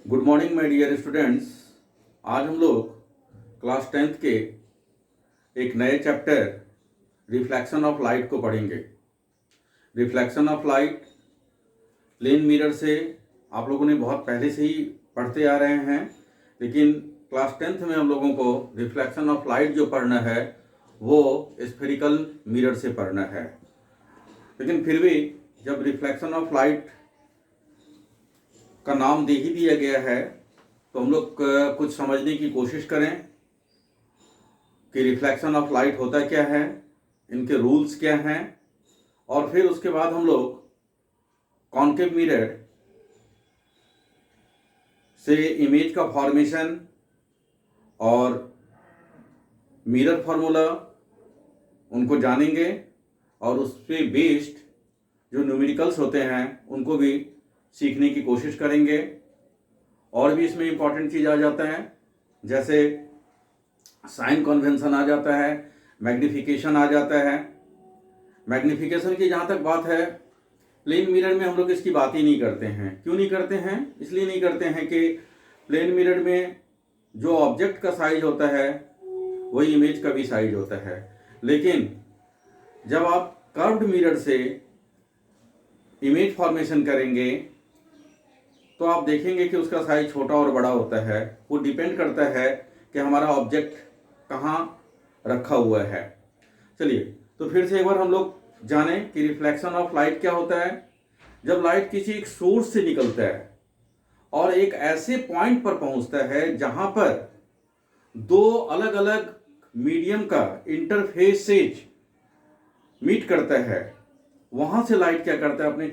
Good morning my dear students. आज हम लोग क्लास 10th के एक नए चैप्टर रिफ्लेक्शन ऑफ लाइट को पढ़ेंगे। Reflection of light plane mirror से आप लोगों ने बहुत पहले से ही पढ़ते आ रहे हैं, लेकिन क्लास 10th में हम लोगों को रिफ्लेक्शन ऑफ लाइट जो पढ़ना है वो स्फेरिकल मिरर से पढ़ना है। लेकिन फिर भी जब रिफ्लेक्शन ऑफ लाइट का नाम दे ही दिया गया है तो हम लोग कुछ समझने की कोशिश करें कि रिफ्लेक्शन ऑफ लाइट होता क्या है, इनके रूल्स क्या हैं, और फिर उसके बाद हम लोग कॉन्केव मिरर से इमेज का फॉर्मेशन और मिरर फार्मूला उनको जानेंगे और उस पे बेस्ड जो न्यूमेरिकल्स होते हैं उनको भी सीखने की कोशिश करेंगे। और भी इसमें इम्पॉर्टेंट चीज़ आ जाता है, जैसे साइन कन्वेंशन आ जाता है, मैग्निफिकेशन आ जाता है। मैग्निफिकेशन की जहाँ तक बात है, प्लेन मिरर में हम लोग इसकी बात ही नहीं करते हैं। क्यों नहीं करते हैं? इसलिए नहीं करते हैं कि प्लेन मिरर में जो ऑब्जेक्ट का साइज होता है वही इमेज का भी साइज होता है। लेकिन जब आप कर्व्ड मिरर से इमेज फॉर्मेशन करेंगे तो आप देखेंगे कि उसका साइज छोटा और बड़ा होता है। वो डिपेंड करता है कि हमारा ऑब्जेक्ट कहाँ रखा हुआ है। चलिए तो फिर से एक बार हम लोग जानें कि रिफ्लेक्शन ऑफ लाइट क्या होता है। जब लाइट किसी एक सोर्स से निकलता है और एक ऐसे पॉइंट पर पहुंचता है जहां पर दो अलग अलग मीडियम का इंटरफेसेज मीट करता है, वहां से लाइट क्या करता है, अपने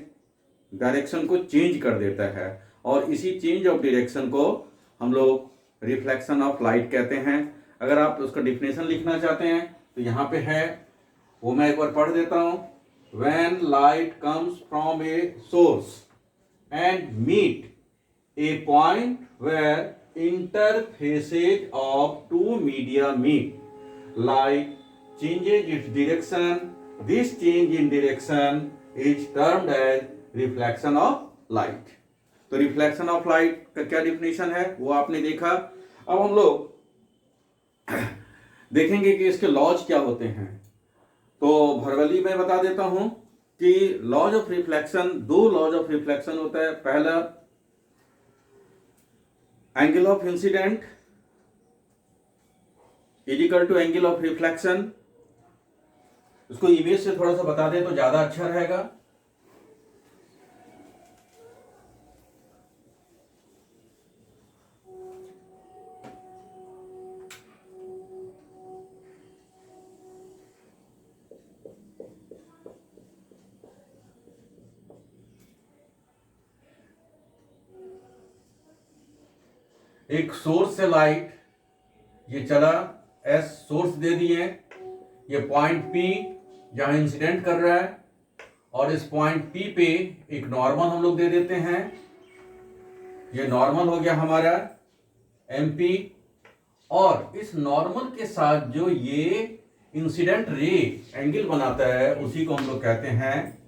डायरेक्शन को चेंज कर देता है और इसी चेंज ऑफ डायरेक्शन को हम लोग रिफ्लेक्शन ऑफ लाइट कहते हैं। अगर आप उसका डिफिनेशन लिखना चाहते हैं तो यहाँ पे है, वो मैं एक बार पढ़ देता हूँ। When light comes from a source and meet a point where interfaces of two media meet, light changes its direction. This change in direction is termed as reflection of light। तो रिफ्लेक्शन ऑफ लाइट का क्या definition है वो आपने देखा। अब हम लोग देखेंगे कि इसके लॉज क्या होते हैं। तो भरवली में बता देता हूं कि लॉज ऑफ रिफ्लेक्शन, दो लॉज ऑफ रिफ्लेक्शन होता है। पहला angle of incidence is equal to angle of reflection. उसको इमेज से थोड़ा सा बता दें तो ज्यादा अच्छा रहेगा। एक सोर्स से लाइट ये चला, एस सोर्स दे दिए, ये पॉइंट पी जहां इंसिडेंट कर रहा है, और इस पॉइंट पी पे एक नॉर्मल हम लोग दे देते हैं। ये नॉर्मल हो गया हमारा एम पी, और इस नॉर्मल के साथ जो ये इंसिडेंट रे एंगल बनाता है उसी को हम लोग कहते हैं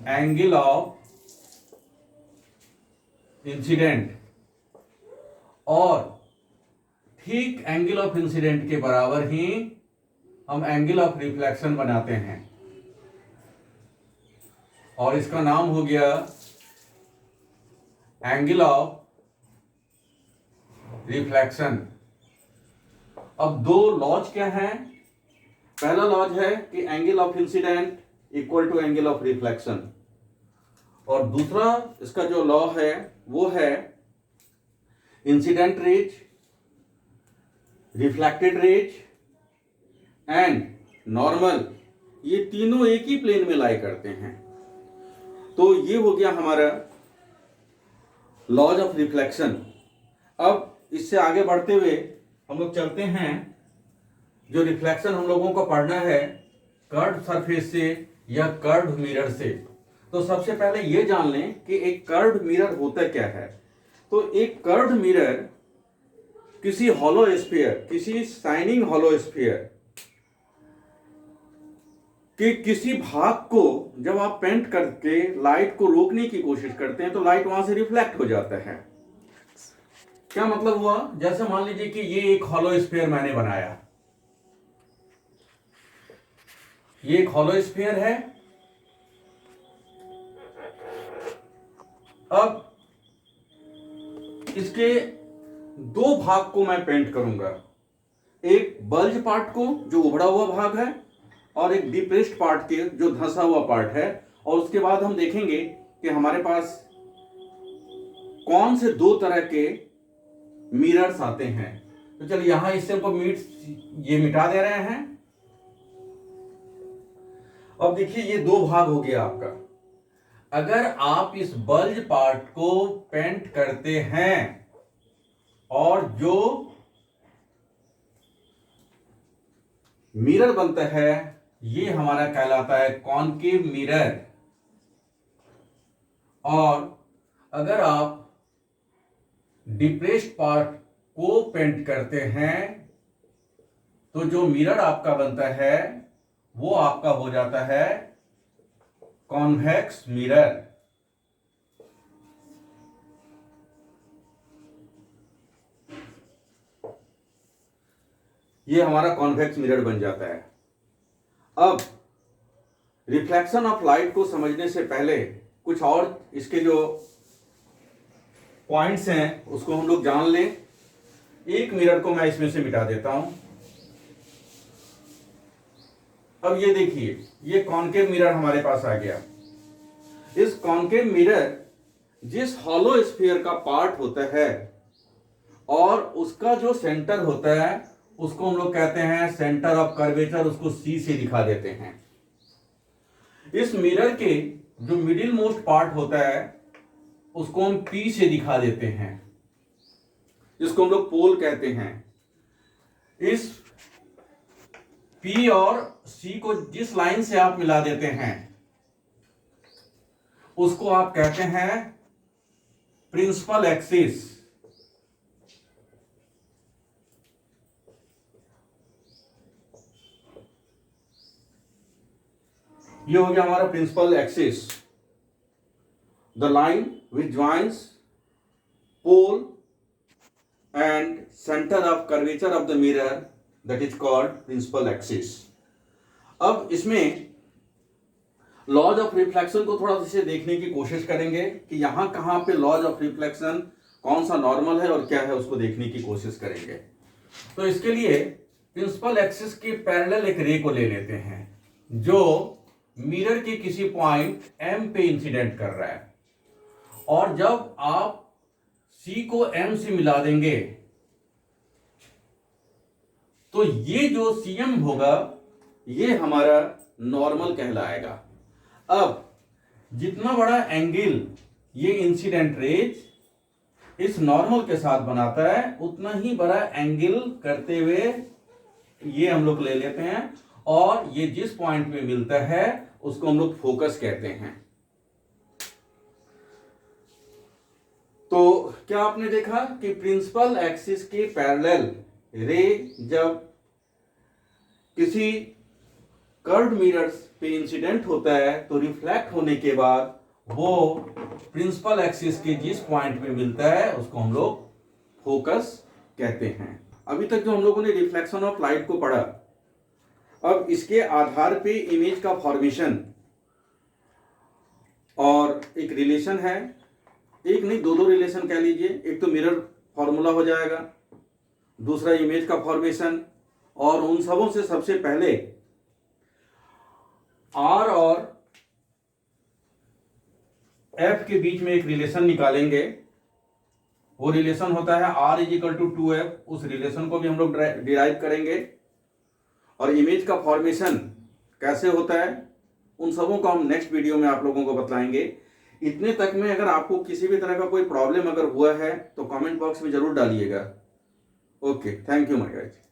एंगल ऑफ इंसिडेंट। और ठीक एंगल ऑफ इंसिडेंट के बराबर ही हम एंगल ऑफ रिफ्लेक्शन बनाते हैं, और इसका नाम हो गया एंगल ऑफ रिफ्लेक्शन। अब दो लॉज क्या हैं? पहला लॉज है कि angle of incidence equal to angle of reflection, और दूसरा इसका जो लॉ है वो है incident rays, reflected rays and normal, ये तीनों एक ही प्लेन में लाई करते हैं। तो ये हो गया हमारा लॉज ऑफ रिफ्लेक्शन। अब इससे आगे बढ़ते हुए हम लोग चलते हैं, जो रिफ्लेक्शन हम लोगों को पढ़ना है कर्व्ड सरफेस से या कर्व्ड मिरर से। तो सबसे पहले ये जान लें कि एक कर्व्ड मिरर होता क्या है। तो एक कर्व्ड मिरर किसी हॉलो स्फीयर, किसी शाइनिंग हॉलो स्फीयर कि किसी भाग को जब आप पेंट करके लाइट को रोकने की कोशिश करते हैं तो लाइट वहां से रिफ्लेक्ट हो जाता है। क्या मतलब हुआ, जैसे मान लीजिए कि ये एक हॉलो स्फीयर मैंने बनाया, ये एक हॉलो स्फीयर है। अब इसके दो भाग को मैं पेंट करूंगा, एक बल्ज पार्ट को जो उभड़ा हुआ भाग है, और एक डिप्रेस्ड पार्ट के जो धंसा हुआ पार्ट है। और उसके बाद हम देखेंगे कि हमारे पास कौन से दो तरह के मिरर्स आते हैं। तो चलिए यहां इससे हमको ये मिटा दे रहे हैं। अब देखिए ये दो भाग हो गया आपका। अगर आप इस बल्ज पार्ट को पेंट करते हैं और जो मिरर बनता है ये हमारा कहलाता है कॉनकेव मिरर। और अगर आप डिप्रेस्ड पार्ट को पेंट करते हैं तो जो मिरर आपका बनता है वो आपका हो जाता है कॉन्वेक्स मिरर। ये हमारा कॉन्वेक्स मिरर बन जाता है। अब रिफ्लेक्शन ऑफ लाइट को समझने से पहले कुछ और इसके जो पॉइंट्स हैं उसको हम लोग जान लें। एक मिरर को मैं इसमें से मिटा देता हूं। अब ये देखिए ये कॉनकेव मिरर हमारे पास आ गया। इस कॉनकेव मिरर जिस हॉलो स्फीयर का पार्ट होता है और उसका जो सेंटर होता है उसको हम लोग कहते हैं सेंटर ऑफ कर्वेचर, उसको सी से दिखा देते हैं। इस मिरर के जो मिडिल मोस्ट पार्ट होता है उसको हम पी से दिखा देते हैं, जिसको हम लोग पोल कहते हैं। इस पी और सी को जिस लाइन से आप मिला देते हैं उसको आप कहते हैं प्रिंसिपल एक्सिस। ये हो गया हमारा principal axis, the line which joins pole and centre of curvature of the mirror, that is called principal axis. अब इसमें लॉज ऑफ रिफ्लेक्शन को थोड़ा सा देखने की कोशिश करेंगे कि यहां कहां पे लॉज ऑफ रिफ्लेक्शन कौन सा नॉर्मल है और क्या है, उसको देखने की कोशिश करेंगे। तो इसके लिए प्रिंसिपल एक्सिस के पैरेलल एक रे को ले लेते हैं जो मिरर के किसी पॉइंट M पे इंसिडेंट कर रहा है। और जब आप C को M से मिला देंगे तो ये जो CM होगा ये हमारा नॉर्मल कहलाएगा। अब जितना बड़ा एंगल ये इंसिडेंट रेज इस नॉर्मल के साथ बनाता है उतना ही बड़ा एंगल करते हुए ये हम लोग ले लेते हैं और ये जिस पॉइंट पे मिलता है उसको हम लोग फोकस कहते हैं। तो क्या आपने देखा कि प्रिंसिपल एक्सिस के पैरेलल रे जब किसी कर्व्ड मिरर्स पे इंसिडेंट होता है तो रिफ्लेक्ट होने के बाद वो प्रिंसिपल एक्सिस के जिस पॉइंट पे मिलता है उसको हम लोग फोकस कहते हैं। अभी तक जो हम लोगों ने रिफ्लेक्शन ऑफ लाइट को पढ़ा, अब इसके आधार पे इमेज का फॉर्मेशन और एक रिलेशन है, एक नहीं दो रिलेशन कह लीजिए। एक तो मिरर फॉर्मूला हो जाएगा, दूसरा इमेज का फॉर्मेशन, और उन सबों से सबसे पहले आर और एफ के बीच में एक रिलेशन निकालेंगे। वो रिलेशन होता है R is equal to 2F। उस रिलेशन को भी हम लोग डिराइव करेंगे। और इमेज का फॉर्मेशन कैसे होता है उन सबों को हम नेक्स्ट वीडियो में आप लोगों को बतलाएंगे। इतने तक में अगर आपको किसी भी तरह का कोई प्रॉब्लम अगर हुआ है तो कमेंट बॉक्स में जरूर डालिएगा। Okay, thank you my guys.